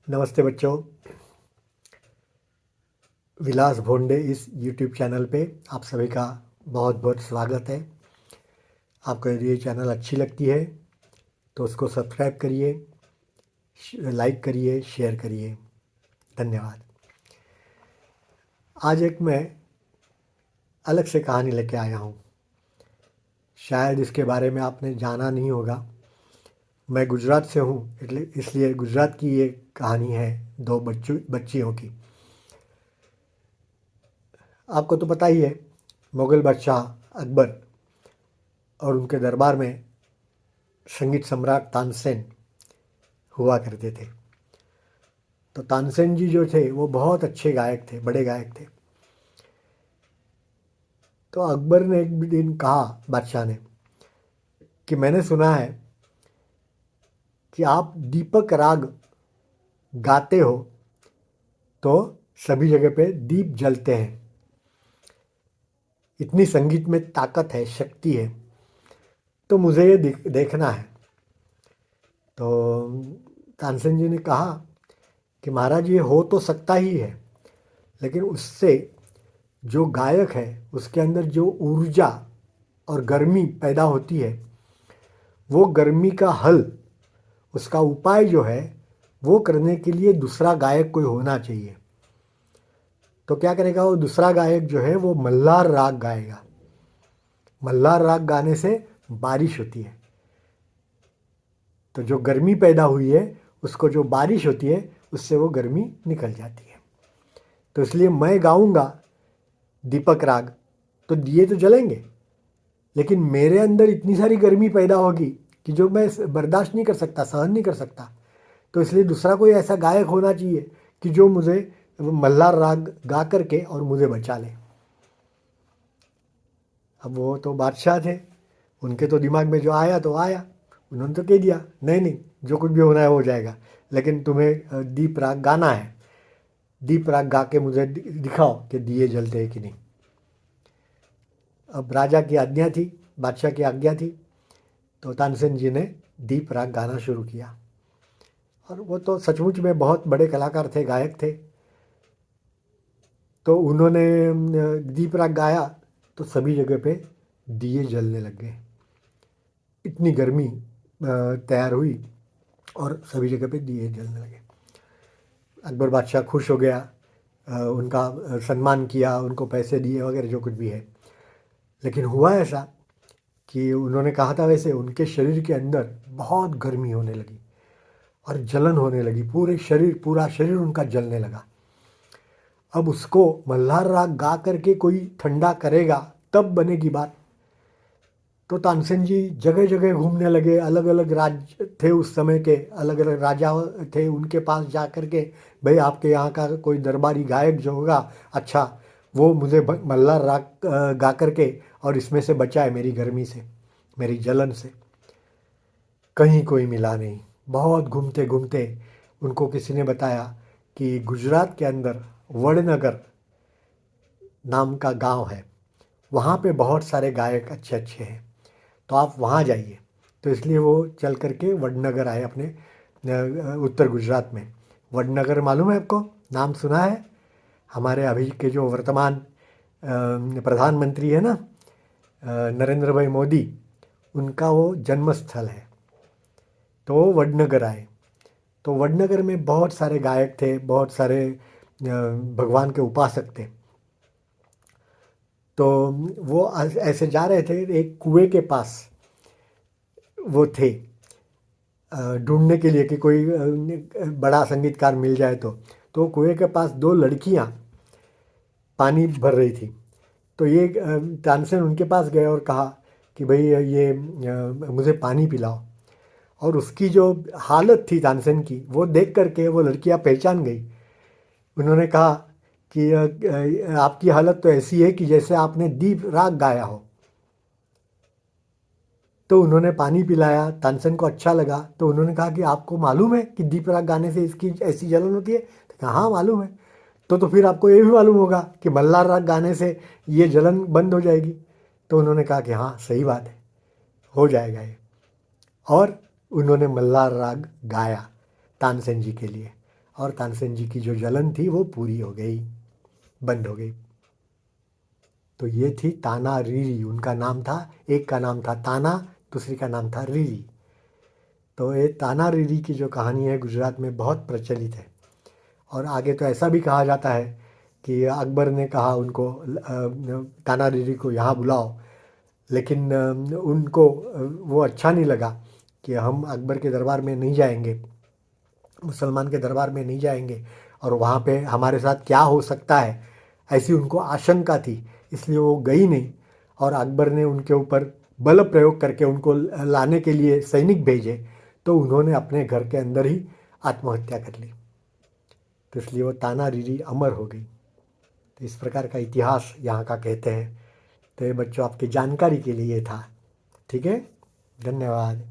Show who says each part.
Speaker 1: नमस्ते बच्चों। विलास भोंडे इस YouTube चैनल पे आप सभी का बहुत बहुत स्वागत है। आपको यदि ये चैनल अच्छी लगती है तो उसको सब्सक्राइब करिए, लाइक करिए, शेयर करिए। धन्यवाद। आज एक मैं अलग से कहानी लेके आया हूँ। शायद इसके बारे में आपने जाना नहीं होगा। मैं गुजरात से हूँ, इसलिए गुजरात की ये कहानी है दो बच्चियों की। आपको तो पता ही है, मुग़ल बादशाह अकबर और उनके दरबार में संगीत सम्राट तानसेन हुआ करते थे। तो तानसेन जी जो थे वो बहुत अच्छे गायक थे, बड़े गायक थे। तो अकबर ने एक दिन कहा बादशाह ने कि मैंने सुना है कि आप दीपक राग गाते हो तो सभी जगह पे दीप जलते हैं। इतनी संगीत में ताकत है, शक्ति है, तो मुझे ये देखना है। तो तानसेन जी ने कहा कि महाराज ये हो तो सकता ही है, लेकिन उससे जो गायक है उसके अंदर जो ऊर्जा और गर्मी पैदा होती है, वो गर्मी का हल, उसका उपाय जो है वो करने के लिए दूसरा गायक कोई होना चाहिए। तो क्या करेगा वो दूसरा गायक जो है वो मल्हार राग गाएगा। मल्हार राग गाने से बारिश होती है, तो जो गर्मी पैदा हुई है उसको जो बारिश होती है उससे वो गर्मी निकल जाती है। तो इसलिए मैं गाऊंगा दीपक राग तो दिए तो जलेंगे, लेकिन मेरे अंदर इतनी सारी गर्मी पैदा होगी कि जो मैं बर्दाश्त नहीं कर सकता, सहन नहीं कर सकता। तो इसलिए दूसरा कोई ऐसा गायक होना चाहिए कि जो मुझे मल्हार राग गा करके और मुझे बचा ले। अब वो तो बादशाह थे, उनके तो दिमाग में जो आया तो आया। उन्होंने तो कह दिया नहीं नहीं, जो कुछ भी होना है हो जाएगा, लेकिन तुम्हें दीप राग गाना है। दीप राग गा के मुझे दिखाओ कि दिए जलते हैं कि नहीं। अब राजा की आज्ञा थी, बादशाह की आज्ञा थी, तो तानसेन जी ने दीप राग गाना शुरू किया। और वो तो सचमुच में बहुत बड़े कलाकार थे, गायक थे। तो उन्होंने दीप राग गाया तो सभी जगह पे दिए जलने लग गए। इतनी गर्मी तैयार हुई और सभी जगह पे दिए जलने लगे। अकबर बादशाह खुश हो गया, उनका सम्मान किया, उनको पैसे दिए वगैरह जो कुछ भी है। लेकिन हुआ ऐसा कि उन्होंने कहा था वैसे उनके शरीर के अंदर बहुत गर्मी होने लगी और जलन होने लगी। पूरा शरीर उनका जलने लगा। अब उसको मल्हार राग गा करके कोई ठंडा करेगा तब बनेगी बात। तो तानसेन जी जगह जगह घूमने लगे। अलग अलग राज्य थे उस समय के, अलग अलग राजा थे, उनके पास जा कर के भाई आपके यहाँ का कोई दरबारी गायक जो होगा अच्छा, वो मुझे मल्हार राग गा करके और इसमें से बचाए, मेरी गर्मी से, मेरी जलन से। कहीं कोई मिला नहीं। बहुत घूमते घूमते उनको किसी ने बताया कि गुजरात के अंदर वडनगर नाम का गांव है, वहाँ पे बहुत सारे गायक अच्छे अच्छे हैं, तो आप वहाँ जाइए। तो इसलिए वो चल करके वडनगर आए, अपने उत्तर गुजरात में। वडनगर मालूम है आपको, नाम सुना है? हमारे अभी के जो वर्तमान प्रधानमंत्री है ना, नरेंद्र भाई मोदी, उनका वो जन्म स्थल है। तो वो वडनगर आए। तो वडनगर में बहुत सारे गायक थे, बहुत सारे भगवान के उपासक थे। तो वो ऐसे जा रहे थे, एक कुएं के पास वो थे ढूंढने के लिए कि कोई बड़ा संगीतकार मिल जाए। तो कुएं के पास दो लड़कियां पानी भर रही थी। तो ये तानसेन उनके पास गए और कहा कि भाई ये मुझे पानी पिलाओ। और उसकी जो हालत थी तानसेन की, वो देख करके वो लड़कियां पहचान गई। उन्होंने कहा कि आपकी हालत तो ऐसी है कि जैसे आपने दीप राग गाया हो। तो उन्होंने पानी पिलाया, तानसेन को अच्छा लगा। तो उन्होंने कहा कि आपको मालूम है कि दीप राग गाने से इसकी ऐसी जलन होती है? तो कहा हाँ मालूम है। तो फिर आपको ये भी मालूम होगा कि मल्हार राग गाने से ये जलन बंद हो जाएगी। तो उन्होंने कहा कि हाँ सही बात है, हो जाएगा ये। और उन्होंने मल्हार राग गाया तानसेन जी के लिए, और तानसेन जी की जो जलन थी वो पूरी हो गई, बंद हो गई। तो ये थी ताना रीरी, उनका नाम था, एक का नाम था ताना, दूसरी का नाम था रीरी। तो ये ताना रीरी की जो कहानी है गुजरात में बहुत प्रचलित है। और आगे तो ऐसा भी कहा जाता है कि अकबर ने कहा उनको, ताना रीरी को यहाँ बुलाओ, लेकिन उनको वो अच्छा नहीं लगा कि हम अकबर के दरबार में नहीं जाएंगे, मुसलमान के दरबार में नहीं जाएंगे, और वहाँ पे हमारे साथ क्या हो सकता है, ऐसी उनको आशंका थी, इसलिए वो गई नहीं। और अकबर ने उनके ऊपर बल प्रयोग करके उनको लाने के लिए सैनिक भेजे, तो उन्होंने अपने घर के अंदर ही आत्महत्या कर ली। तो इसलिए वो ताना रीरी अमर हो गई। तो इस प्रकार का इतिहास यहाँ का कहते हैं। तो ये बच्चों आपकी जानकारी के लिए था। ठीक है, धन्यवाद।